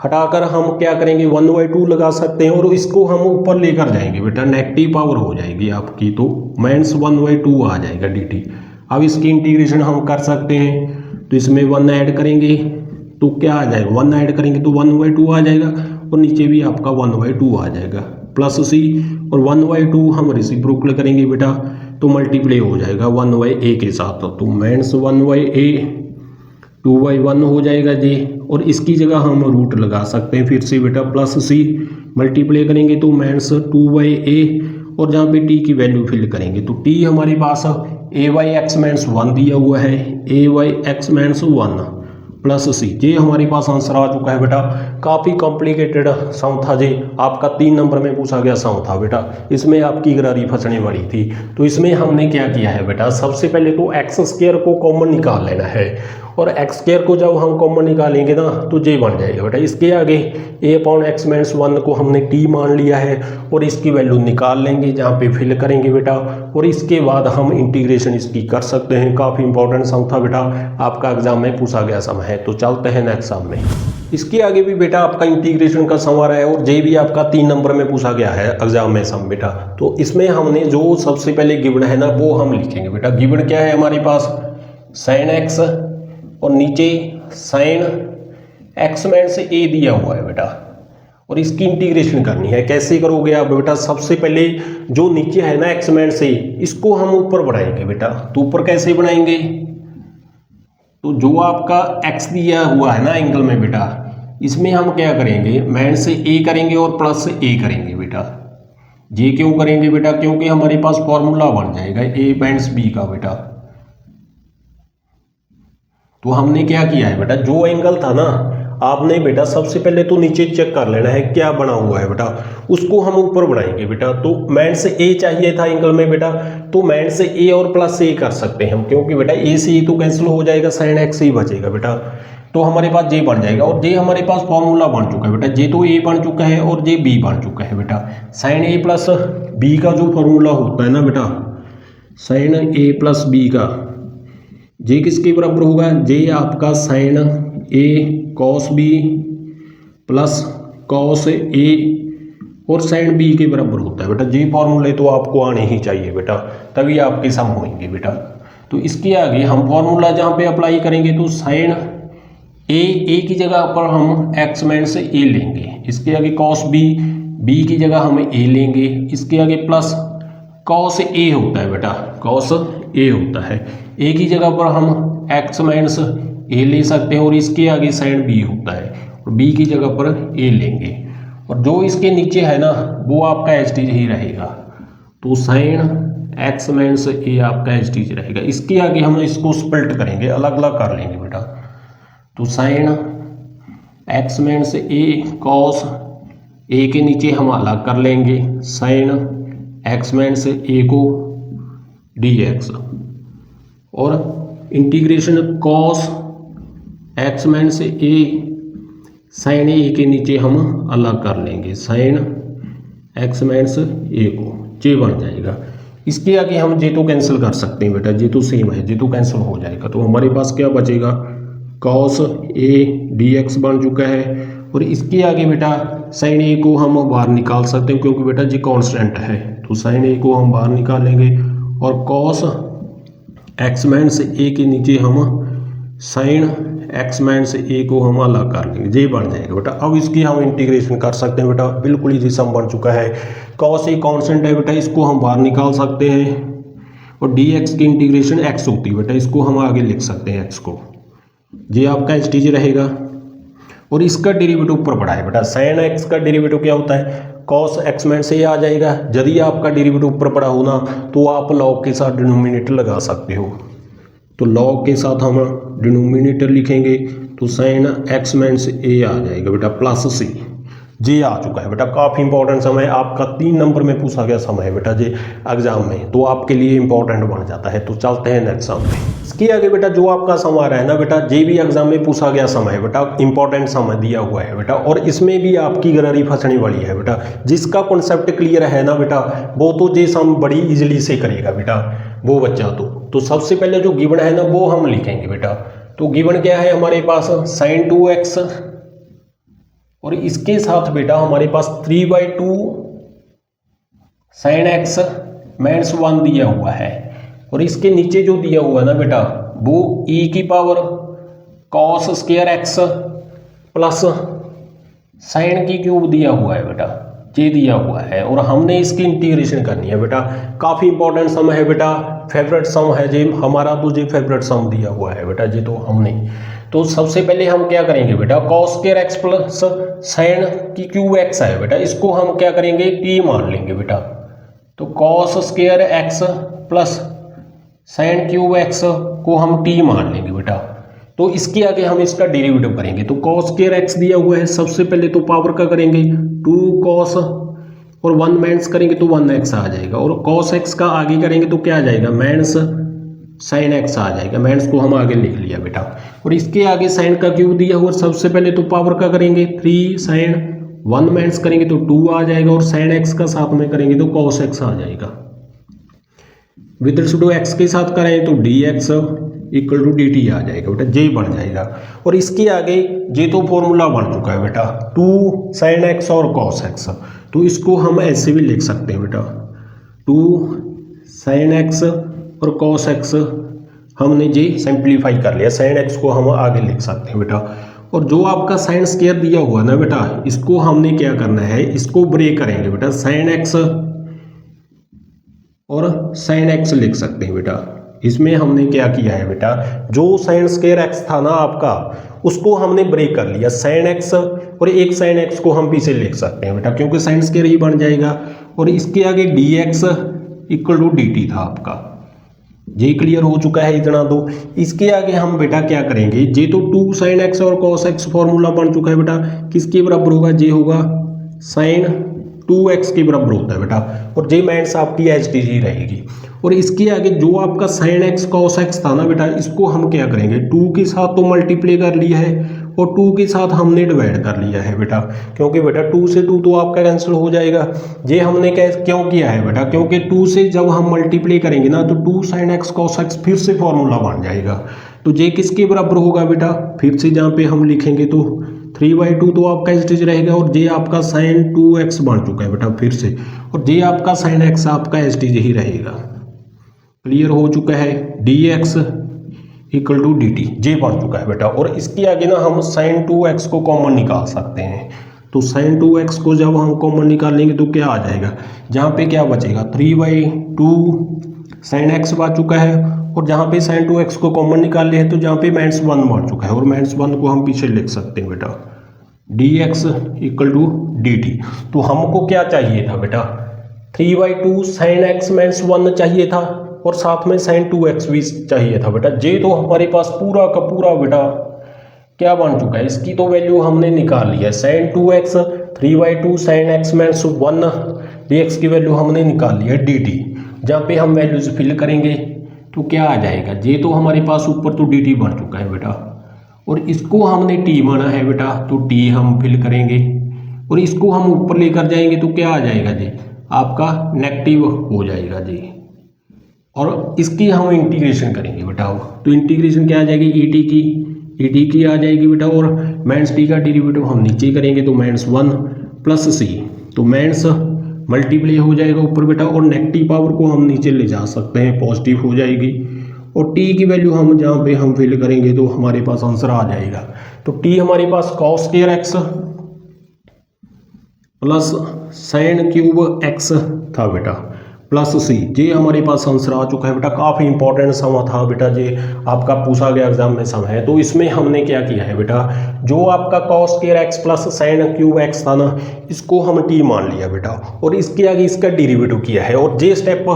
हटाकर हम क्या करेंगे 1/2 लगा सकते हैं, और इसको हम ऊपर लेकर जाएंगे बेटा, नेगेटिव पावर हो जाएगी आपकी, तो माइनस 1/2 आ जाएगा dt। अब इसकी इंटीग्रेशन हम कर सकते हैं, तो इसमें 1 ऐड करेंगे तो क्या आ जाएगा, 1 ऐड करेंगे तो 1/2 आ जाएगा, और नीचे भी आपका 1/2 आ जाएगा प्लस c, और 1/2 हम रेसिप्रोकल करेंगे बेटा, तो मल्टीप्लाई हो जाएगा 1/a के साथ, तो माइनस 1/a 2/1 हो जाएगा जी, और इसकी जगह हम रूट लगा सकते हैं फिर से बेटा, प्लस c मल्टीप्लाई करेंगे तो माइनस 2/a, और जहाँ पे t की वैल्यू फिल करेंगे तो t हमारे पास a/x माइनस 1 दिया हुआ है, a/x माइनस 1 प्लस c, ये हमारे पास आंसर आ चुका है बेटा। काफ़ी कॉम्प्लिकेटेड सम था जी, आपका 3 नंबर में पूछा गया सम था बेटा, इसमें आपकी गरारी फंसने वाली थी। तो इसमें हमने क्या किया है बेटा, सबसे पहले तो x² को कॉमन निकाल लेना है, और x² को जब हम कॉमन निकालेंगे ना तो j बन जाएगा बेटा। इसके आगे a/x माइनस 1 को हमने t मान लिया है, और इसकी वैल्यू निकाल लेंगे, जहाँ पे फिल करेंगे बेटा, और इसके बाद हम इंटीग्रेशन इसकी कर सकते हैं। काफ़ी इंपॉर्टेंट सम था बेटा, आपका एग्जाम में पूछा गया सम है। तो चलते हैं नेक्स्ट सम में। इसके आगे भी बेटा आपका इंटीग्रेशन का सम आ रहा है, और जे भी आपका 3 नंबर में पूछा गया है एग्जाम में सम बेटा। तो इसमें हमने जो सबसे पहले गिवन है ना वो हम लिखेंगे बेटा। गिवन क्या है हमारे पास, sin x और नीचे sin x माइनस a दिया हुआ है बेटा, और इसकी इंटीग्रेशन करनी है। कैसे करोगे आप बेटा, सबसे पहले जो नीचे है ना x माइनस a, इसको हम ऊपर बढ़ाएंगे बेटा। तो ऊपर कैसे बनाएंगे, तो जो आपका x दिया हुआ है ना एंगल में बेटा, इसमें हम क्या करेंगे, माइनस a करेंगे और प्लस a करेंगे बेटा। ये क्यों करेंगे बेटा, क्योंकि हमारे पास फॉर्मूला बन जाएगा a माइनस b का बेटा। तो हमने क्या किया है बेटा, जो एंगल था ना आपने बेटा सबसे पहले तो नीचे चेक कर लेना है क्या बना हुआ है बेटा, उसको हम ऊपर बढ़ाएंगे बेटा। तो माइनस a चाहिए था एंगल में बेटा, तो माइनस a और प्लस a कर सकते हैं हम, क्योंकि बेटा a से तो कैंसिल हो जाएगा, sin x ही बचेगा बेटा। तो हमारे पास j बन जाएगा, और j हमारे पास फॉर्मूला बन चुका है बेटा, j तो a बन चुका है और j b बन चुका है बेटा। sin a प्लस b का जो फॉर्मूला होता है ना बेटा, sin a प्लस b का, j किसके बराबर होगा, j आपका sin a cos b plus cos a और sin b के बराबर होता है बेटा। जे फॉर्मूले तो आपको आने ही चाहिए बेटा, तभी आपके सम होंगे बेटा। तो इसके आगे हम फॉर्मूला जहाँ पे अप्लाई करेंगे तो sin a की जगह पर हम x माइनस a लेंगे, इसके आगे cos b की जगह हम a लेंगे, इसके आगे प्लस cos a होता है बेटा, cos a होता है, a की जगह पर हम x माइनस a ले सकते हैं, और इसके आगे sin b होता है, और b की जगह पर a लेंगे, और जो इसके नीचे है ना वो आपका एच टी ही रहेगा। तो sin x माइनस a आपका एच टी रहेगा। इसके आगे हम इसको स्प्लिट करेंगे, अलग अलग कर लेंगे बेटा। तो sin x minus a cos a के नीचे हम अलग कर लेंगे sin x माइनस a को dx, और integration cos x minus a sin a के नीचे हम अलग कर लेंगे sin x माइनस a को, j बन जाएगा। इसके आगे हम j तो कैंसिल कर सकते हैं बेटा, j तो सेम है, j तो कैंसिल हो जाएगा। तो हमारे पास क्या बचेगा, cos a dx बन चुका है, और इसके आगे बेटा sin a को हम बाहर निकाल सकते हैं, क्योंकि बेटा j कांस्टेंट है। तो sin a को हम बाहर निकालेंगे, और cos x माइनस a के नीचे हम sin x माइनस a को हम अलग कर लेंगे, जे बन जाएगा बेटा। अब इसकी हम इंटीग्रेशन कर सकते हैं बेटा, बिल्कुल इजी सम बन चुका है। cos a कांस्टेंट है बेटा, इसको हम बाहर निकाल सकते हैं, और डी एक्स की इंटीग्रेशन एक्स होती है बेटा, इसको हम आगे लिख सकते हैं एक्स को, ये आपका एच टी जी रहेगा। और इसका डेरिवेटिव ऊपर पड़ा है बेटा, साइन एक्स का डेरिवेटिव क्या होता है, कॉस एक्स में से ये आ जाएगा। यदि आपका डेरिवेटिव ऊपर पड़ा हो ना तो आप लॉग के साथ डिनोमिनेटर लगा सकते हो, तो लॉग के साथ हम डिनोमिनेटर लिखेंगे तो साइन एक्स में से ए आ जाएगा बेटा प्लस सी, ये आ चुका है बेटा। काफ़ी इंपॉर्टेंट समय, आपका 3 नंबर में पूछा गया समय है बेटा ये एग्जाम में, तो आपके लिए इंपॉर्टेंट बन जाता है। तो चलते हैं नेक्स्ट सम में। इसके आगे बेटा जो आपका सम आ रहा है ना बेटा, ये भी एग्जाम में पूछा गया समय है बेटा, इंपॉर्टेंट समय दिया हुआ है बेटा, और इसमें भी आपकी गरारी फंसने वाली है बेटा। जिसका कॉन्सेप्ट क्लियर है ना बेटा वो तो ये सम बड़ी इजीली से करेगा बेटा वो बच्चा। तो सबसे पहले जो गिवन है ना वो हम लिखेंगे बेटा। तो गिवन क्या है हमारे पास, साइन 2x, और इसके साथ बेटा हमारे पास 3/2 साइन एक्स माइनस 1 दिया हुआ है, और इसके नीचे जो दिया हुआ है ना बेटा वो e की power cos square x plus sign की क्यूब दिया हुआ है बेटा, ये दिया हुआ है, और हमने इसकी इंटीग्रेशन करनी है बेटा। काफ़ी इंपॉर्टेंट सम है बेटा, फेवरेट सम है ये हमारा, तो ये फेवरेट सम दिया हुआ है बेटा ये तो हमने। तो सबसे पहले हम क्या करेंगे बेटा, cos square x plus sign की क्यूब एक्स है बेटा, इसको हम क्या करेंगे टी मान लेंगे बेटा। तो cos square x plus sine cube x को हम टी मान लेंगे बेटा। तो इसके आगे हम इसका डेरिवेटिव करेंगे। तो कॉस स्क्वायर एक्स दिया हुआ है, सबसे पहले तो पावर का करेंगे 2 कॉस और 1 माइनस करेंगे तो 1x आ जाएगा, और कॉस एक्स का आगे करेंगे तो क्या आ जाएगा माइनस साइन एक्स आ जाएगा, माइनस को हम आगे लिख लिया बेटा। और इसके आगे साइन का क्यूब दिया हुआ, सबसे पहले तो पावर का करेंगे 3 साइन 1 माइनस करेंगे तो 2 आ जाएगा, और साइन एक्स का साथ में करेंगे तो कॉस एक्स आ जाएगा। विद रिस्पेक्ट टू एक्स के साथ करें तो D X equal to D T आ जाएगा बेटा, जे बन जाएगा। और इसके आगे जे तो फॉर्मूला बन चुका है बेटा 2 साइन एक्स और कॉस एक्स, तो इसको हम ऐसे भी लिख सकते हैं बेटा 2 साइन एक्स और कॉस एक्स, हमने ये सिंप्लीफाई कर लिया, साइन एक्स को हम आगे लिख सकते हैं बेटा। और जो आपका साइन स्क्वायर दिया हुआ ना बेटा, इसको हमने क्या करना है, इसको ब्रेक करेंगे बेटा, साइन एक्स और साइन एक्स लिख सकते हैं बेटा। इसमें हमने क्या किया है बेटा, जो साइन स्क्वायर एक्स था ना आपका उसको हमने ब्रेक कर लिया, साइन एक्स और एक साइन एक्स को हम पीछे लिख सकते हैं बेटा, क्योंकि साइन स्क्वायर ही बन जाएगा। और इसके आगे D X equal to D T था आपका, ये क्लियर हो चुका है इतना। तो इसके आगे हम बेटा क्या करेंगे, ये तो 2 साइन एक्स और कॉस एक्स फॉर्मूला बन चुका है बेटा, किसके बराबर होगा, ये होगा साइन 2x के बराबर होता है बेटा, और जे माइनस आपकी एच टी जी रहेगी। और इसके आगे जो आपका साइन एक्स कॉस एक्स था ना बेटा, इसको हम क्या करेंगे 2 के साथ तो मल्टीप्लाई कर लिया है और 2 के साथ हमने डिवाइड कर लिया है बेटा, क्योंकि बेटा 2 से 2 तो आपका कैंसिल हो जाएगा। ये हमने क्यों किया है बेटा, क्योंकि 2 से जब हम मल्टीप्लाई करेंगे ना तो 2 साइन एक्स कॉस एक्स फिर से फॉर्मूला बन जाएगा। तो ये किसके बराबर होगा बेटा, फिर से जहाँ पे हम लिखेंगे तो 3/2 तो आपका एच रहेगा, और जे आपका साइन 2x बन चुका है बेटा फिर से, और जे आपका साइन x आपका एच ही रहेगा। क्लियर हो चुका है, dx इक्वल टू dt जे बन चुका है बेटा। और इसके आगे ना हम साइन 2x को कॉमन निकाल सकते हैं। तो साइन 2x को जब हम कॉमन निकालेंगे तो क्या आ जाएगा, जहाँ पे क्या बचेगा 3/2 साइन x बच चुका है, और जहाँ पे साइन 2x को कॉमन निकाल लिया है तो जहाँ पे माइनस 1 बन चुका है, और माइनस 1 को हम पीछे लिख सकते हैं बेटा dx इक्वल टू dt। तो हमको क्या चाहिए था बेटा, 3/2 साइन x माइनस 1 चाहिए था, और साथ में साइन 2x भी चाहिए था बेटा। जे तो हमारे पास पूरा का पूरा बेटा क्या बन चुका है, इसकी तो वैल्यू हमने निकाल लिया है, sine 2x 3/2 sine x minus 1 dx की वैल्यू हमने निकाल लिया है dt। जहाँ पे हम वैल्यूज फिल करेंगे तो क्या आ जाएगा, जे तो हमारे पास ऊपर तो dt बन चुका है बेटा, और इसको हमने t माना है बेटा, तो t हम फिल करेंगे, और इसको हम ऊपर लेकर जाएंगे तो क्या आ जाएगा जी, आपका नेगेटिव हो जाएगा जी। और इसकी हम इंटीग्रेशन करेंगे बेटा, तो इंटीग्रेशन क्या आ जाएगी, ई टी की आ जाएगी बेटा, और माइनस टी का डेरिवेटिव हम नीचे करेंगे तो -1 प्लस सी, तो माइनस मल्टीप्लाई हो जाएगा ऊपर बेटा, और नेगेटिव पावर को हम नीचे ले जा सकते हैं, पॉजिटिव हो जाएगी। और टी की वैल्यू हम जहाँ पे हम फिल करेंगे तो हमारे पास आंसर आ जाएगा। तो टी हमारे पास cos square x plus sine cube x था बेटा, प्लस सी। ये हमारे पास आंसर आ चुका है बेटा। काफ़ी इंपॉर्टेंट सम था बेटा, ये आपका पूछा गया एग्जाम में सम है। तो इसमें हमने क्या किया है बेटा, जो आपका cos square x plus sine cube x था ना, इसको हम टी मान लिया बेटा, और इसके आगे इसका डेरिवेटिव किया है। और ये स्टेप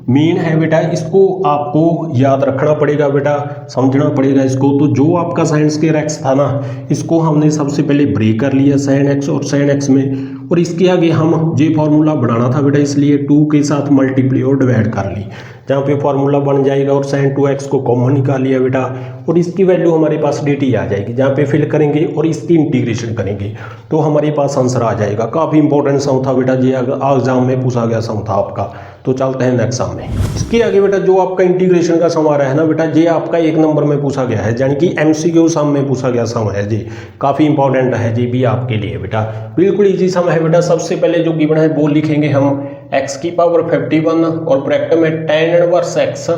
मेन है बेटा, इसको आपको याद रखना पड़ेगा बेटा, समझना पड़ेगा इसको। तो जो आपका साइन स्क्वायर एक्स था ना, इसको हमने सबसे पहले ब्रेक कर लिया साइन एक्स और साइन एक्स में, और इसके आगे हम ये फार्मूला बनाना था बेटा, इसलिए 2 के साथ मल्टीप्लाई और डिवाइड कर ली, जहाँ पे फार्मूला बन जाएगा। और साइन 2x को कॉमन निकाल लिया बेटा, और इसकी वैल्यू हमारे पास dt आ जाएगी, जहाँ पे फिल करेंगे और इसकी इंटीग्रेशन करेंगे तो हमारे पास आंसर आ जाएगा। काफ़ी इंपॉर्टेंट सम था बेटा, ये एग्जाम में पूछा गया सम था आपका। तो चलते हैं नेक्स्ट सम में। इसके आगे बेटा जो आपका इंटीग्रेशन का सम आ रहा है ना बेटा, ये आपका 1 नंबर में पूछा गया है, यानी कि MCQ सम में पूछा गया सम है जी। काफ़ी इंपॉर्टेंट है जी भी आपके लिए बेटा, बिल्कुल इजी सम है बेटा। सबसे पहले जो गिवन है वो लिखेंगे हम x की पावर 51 और ब्रैकेट में tan inverse x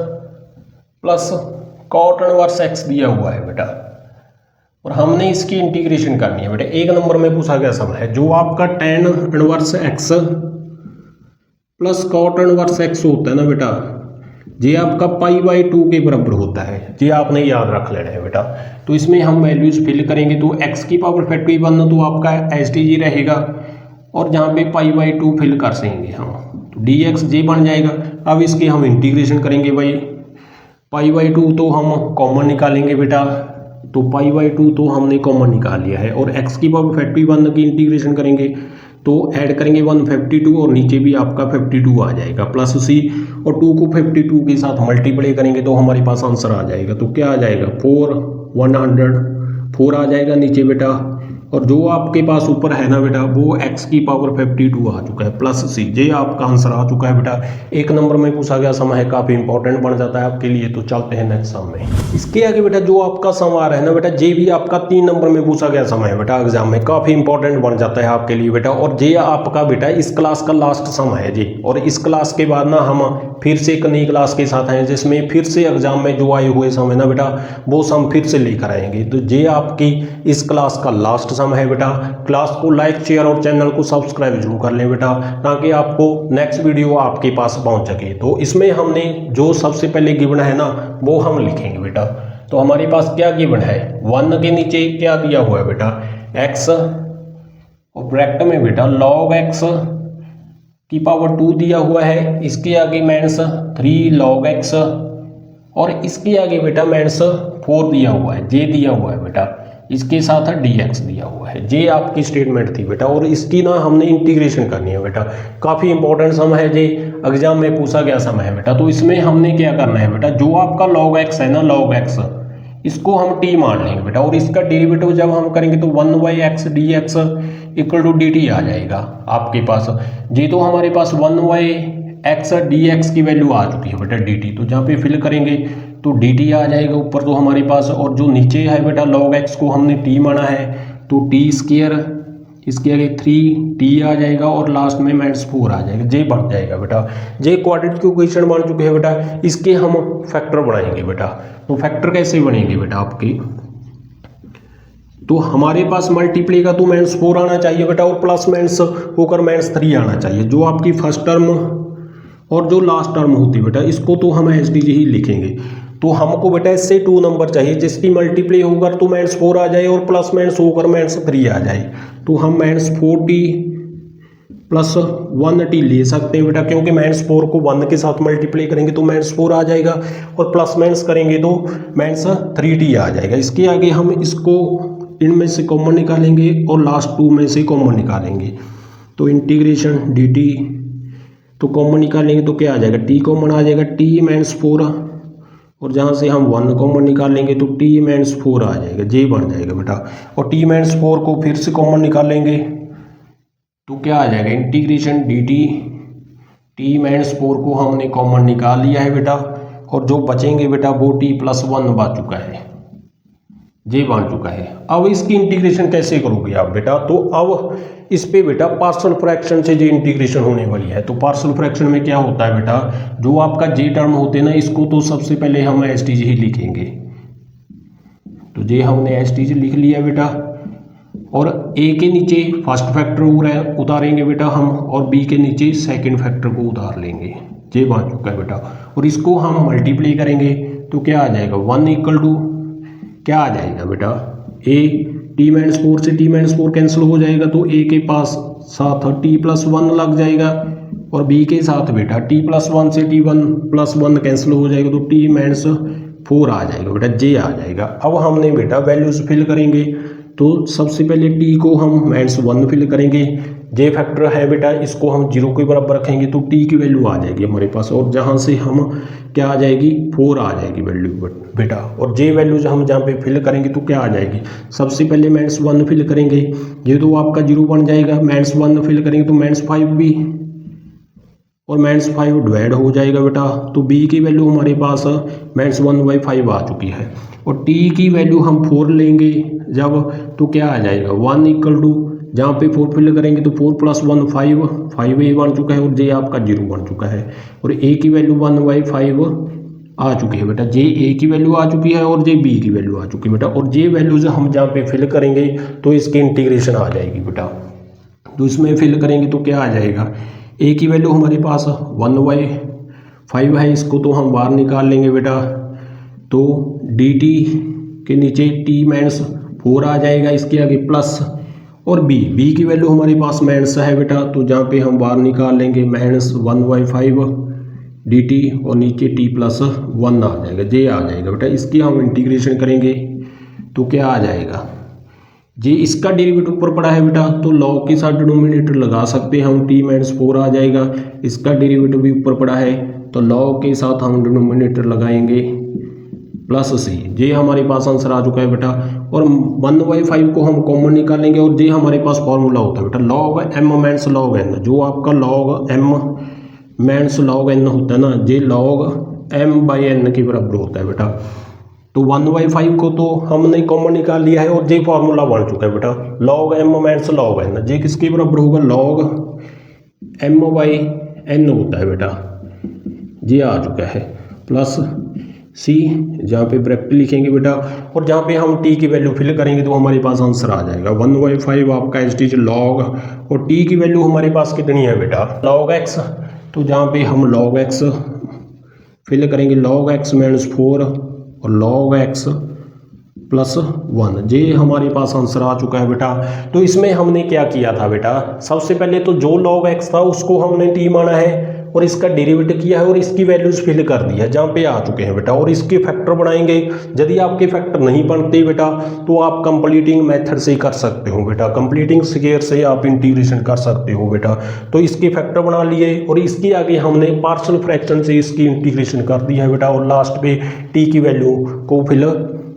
plus cot inverse x दिया हुआ है बेटा, और हमने इसकी इंटीग्रेशन करनी है बेटा। 1 नंबर में पूछा गया सम है, जो आपका tan inverse x plus cot inverse x होता है ना बेटा, ये आपका π/2 के बराबर होता है। ये आपने याद रख लेना है बेटा। तो इसमें हम वैल्यूज फिल करेंगे, तो x की पावर 51 तो आपका STG रहेगा, और जहाँ पे π/2 फिल कर सकेंगे हम, तो dx जे बन जाएगा। अब इसके हम इंटीग्रेशन करेंगे भाई, π/2 तो हम कॉमन निकालेंगे बेटा, तो π/2 तो हमने कॉमन निकाल लिया है, और x की पावर 51 की इंटीग्रेशन करेंगे तो ऐड करेंगे 152, और नीचे भी आपका 52 आ जाएगा प्लस सी, और 2 को 52 के साथ मल्टीप्लाई करेंगे तो हमारे पास आंसर आ जाएगा। तो क्या आ जाएगा 104 आ जाएगा नीचे बेटा, और जो आपके पास ऊपर है ना बेटा वो x की पावर 52 आ चुका है प्लस सी। ये आपका आंसर आ चुका है बेटा। 1 नंबर में पूछा गया सम है, काफ़ी इंपॉर्टेंट बन जाता है आपके लिए। तो चलते हैं नेक्स्ट सम में। इसके आगे बेटा जो आपका सम आ रहा है ना बेटा, ये भी आपका 3 नंबर में पूछा गया सम है बेटा, एग्जाम में काफ़ी इंपॉर्टेंट बन जाता है आपके लिए बेटा। और ये आपका बेटा इस क्लास का लास्ट सम है जी, और इस क्लास के बाद ना हम फिर से एक नई क्लास के साथ हैं, जिसमें फिर से एग्जाम में जो आए हुए सम है ना बेटा, वो सम फिर से लेकर आएंगे। तो ये आपकी इस क्लास का लास्ट सम है बेटा। क्लास को लाइक शेयर और चैनल को सब्सक्राइब जरूर कर लें बेटा, ताकि आपको नेक्स्ट वीडियो आपके पास पहुंच सके। तो इसमें हमने जो सबसे पहले गिवन है ना वो हम लिखेंगे बेटा। तो हमारे पास क्या गिवन है, 1 के नीचे क्या दिया हुआ है बेटा, x, और ब्रैकेट में बेटा log x की पावर 2 दिया हुआ है, इसके आगे माइनस 3 log x, और इसके आगे बेटा माइनस 4 दिया हुआ है, जे दिया हुआ है बेटा, इसके साथ dx दिया हुआ है। ये आपकी स्टेटमेंट थी बेटा, और इसकी ना हमने इंटीग्रेशन करनी है बेटा। काफ़ी इंपॉर्टेंट सम है, ये एग्जाम में पूछा गया सम है बेटा। तो इसमें हमने क्या करना है बेटा, जो आपका log x है ना, log x इसको हम t मान लेंगे बेटा, और इसका डेरिवेटिव जब हम करेंगे तो 1/x dx equal to dt आ जाएगा आपके पास। जी तो हमारे पास 1/x dx की वैल्यू आ चुकी है बेटा dt, तो जहाँ पे फिल करेंगे तो dt आ जाएगा ऊपर तो हमारे पास, और जो नीचे है बेटा log x को हमने t माना है, तो t स्क्वायर, इसके आगे 3t आ जाएगा, और लास्ट में -4 आ जाएगा, जे बढ़ जाएगा बेटा। जे क्वाड्रेटिक इक्वेशन बन चुके हैं बेटा, इसके हम फैक्टर बनाएंगे बेटा। तो फैक्टर कैसे बनेंगे बेटा आपके, तो हमारे पास मल्टीप्लाई का तो -4 आना चाहिए बेटा, और प्लस माइनस होकर -3 आना चाहिए। जो आपकी फर्स्ट टर्म और जो लास्ट टर्म होती है बेटा, इसको तो हम SDG ही लिखेंगे। तो हमको बेटा इससे 2 नंबर चाहिए जिसकी मल्टीप्लाई होकर तो -4 आ जाए, और प्लस माइनस होकर -3 आ जाए। तो हम -4t प्लस 1t ले सकते हैं बेटा, क्योंकि -4 को 1 के साथ मल्टीप्लाई करेंगे तो -4 आ जाएगा, और प्लस माइनस करेंगे तो -3t आ जाएगा। इसके आगे हम इसको इनमें से कॉमन निकालेंगे और लास्ट 2 में से कॉमन निकालेंगे, तो इंटीग्रेशन dt, तो कॉमन निकालेंगे तो क्या आ जाएगा, t कॉमन आ जाएगा, t -4, और जहाँ से हम 1 कॉमन निकालेंगे तो t -4 आ जाएगा, जे बन जाएगा बेटा। और t -4 को फिर से कॉमन निकालेंगे तो क्या आ जाएगा, इंटीग्रेशन dt, t -4 को हमने कॉमन निकाल लिया है बेटा, और जो बचेंगे बेटा वो t + 1 बच चुका है, जे बन चुका है। अब इसकी इंटीग्रेशन कैसे करोगे आप बेटा, तो अब इस पे बेटा पार्शियल फ्रैक्शन से जे इंटीग्रेशन होने वाली है। तो पार्शियल फ्रैक्शन में क्या होता है बेटा, जो आपका जे टर्म होते हैं ना, इसको तो सबसे पहले हम STG ही लिखेंगे। तो जे हमने STG लिख लिया बेटा, और ए के नीचे फर्स्ट फैक्टर उतारेंगे बेटा हम, और बी के नीचे सेकंड फैक्टर को उतार लेंगे। ये बन चुका है बेटा, और इसको हम मल्टीप्लाई करेंगे तो क्या आ जाएगा 1 इक्वल टू क्या आ जाएगा बेटा ए t-4 से t-4 कैंसिल हो जाएगा, तो ए के पास साथ t+1 लग जाएगा, और बी के साथ बेटा t+1 से t1+1 कैंसिल हो जाएगा, तो t-4 आ जाएगा बेटा, जे आ जाएगा। अब हमने बेटा वैल्यूज फिल करेंगे, तो सबसे पहले t को हम -1 फिल करेंगे, जे फैक्टर है बेटा इसको हम 0 के बराबर रखेंगे, तो t की वैल्यू आ जाएगी हमारे पास, और जहाँ से हम क्या आ जाएगी 4 आ जाएगी वैल्यू बेटा, और जे वैल्यूज हम जहाँ पे फिल करेंगे तो क्या आ जाएगी, सबसे पहले -1 फिल करेंगे, ये तो आपका 0 बन जाएगा, -1 फिल करेंगे तो -5 भी, और -5 डिवाइड हो जाएगा बेटा, तो b की वैल्यू हमारे पास -1/5 आ चुकी है, और t की वैल्यू हम 4 लेंगे जब, तो क्या आ जाएगा 1 इक्वल टू, जहाँ पे 4 फिल करेंगे तो 4 + 1 5 ए बन चुका है, और जे आपका 0 बन चुका है, और a की वैल्यू 1/5 आ चुकी है बेटा, जे ए की वैल्यू आ चुकी है, और जे बी की वैल्यू आ चुकी है बेटा, और जे वैल्यूज हम जहाँ पे फिल करेंगे तो इसकी इंटीग्रेशन आ जाएगी बेटा, तो इसमें फिल करेंगे तो क्या आ जाएगा, ए की वैल्यू हमारे पास 1/5 है, इसको तो हम बाहर निकाल लेंगे बेटा, तो dt के नीचे t-4 आ जाएगा, इसके आगे प्लस, और b की वैल्यू हमारे पास माइनस है बेटा, तो जहाँ पे हम बाहर निकाल लेंगे -1/5 dt, और नीचे t+1 आ जाएगा, जे आ जाएगा बेटा, इसकी हम इंटीग्रेशन करेंगे तो क्या आ जाएगा, जे इसका डेरिवेटिव ऊपर पड़ा है बेटा, तो लॉग के साथ डिनोमिनेटर लगा सकते हैं हम, t-4 आ जाएगा, इसका डेरिवेटिव भी ऊपर पड़ा है, तो लॉग के साथ हम डिनोमिनेटर लगाएंगे +c, जे हमारे पास आंसर आ चुका है बेटा, और 1/5 को हम कॉमन निकालेंगे, और जे हमारे पास फॉर्मूला होता है बेटा log m minus log n, जो आपका log m minus log n होता है ना, जे log m/n के बराबर होता है बेटा, तो 1/5 को तो हमने कॉमन निकाल लिया है, और जे फॉर्मूला बन चुका है बेटा log m minus log n, जे किसके बराबर होगा log m/n होता है बेटा, जे आ चुका है, प्लस c, जहाँ पे ब्रैकेट लिखेंगे बेटा, और जहाँ पे हम t की वैल्यू फिल करेंगे तो हमारे पास आंसर आ जाएगा 1/5 आपका एज log, और t की वैल्यू हमारे पास कितनी है बेटा log x, तो जहाँ पे हम log x फिल करेंगे log x -4 और log x +1, जे हमारे पास आंसर आ चुका है बेटा। तो इसमें हमने क्या किया था बेटा, सबसे पहले तो जो log x था उसको हमने t माना है, और इसका डेरिवेटिव किया है, और इसकी वैल्यूज फिल कर दी है जहाँ पे आ चुके हैं बेटा, और इसके फैक्टर बनाएंगे। यदि आपके फैक्टर नहीं बनते बेटा तो आप कंप्लीटिंग मेथड से कर सकते हो बेटा, कंप्लीटिंग स्क्वायर से आप इंटीग्रेशन कर सकते हो बेटा। तो इसके फैक्टर बना लिए, और इसके आगे हमने पार्शियल फ्रैक्शन से इसकी इंटीग्रेशन कर दिया है बेटा, और लास्ट पे टी की वैल्यू को फिल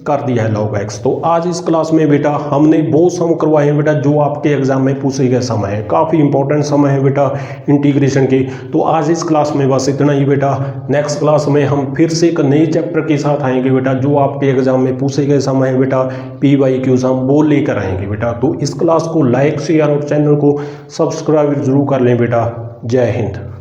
कर दिया है log x। तो आज इस क्लास में बेटा हमने वो सम करवाए हैं बेटा जो आपके एग्जाम में पूछे गए समय है, काफ़ी इंपॉर्टेंट समय है बेटा इंटीग्रेशन के। तो आज इस क्लास में बस इतना ही बेटा, नेक्स्ट क्लास में हम फिर से एक नए चैप्टर के साथ आएंगे बेटा, जो आपके एग्जाम में पूछे गए समय है बेटा, PYQ हम वो लेकर आएंगे बेटा। तो इस क्लास को लाइक शेयर और चैनल को सब्सक्राइब जरूर कर लें बेटा। जय हिंद।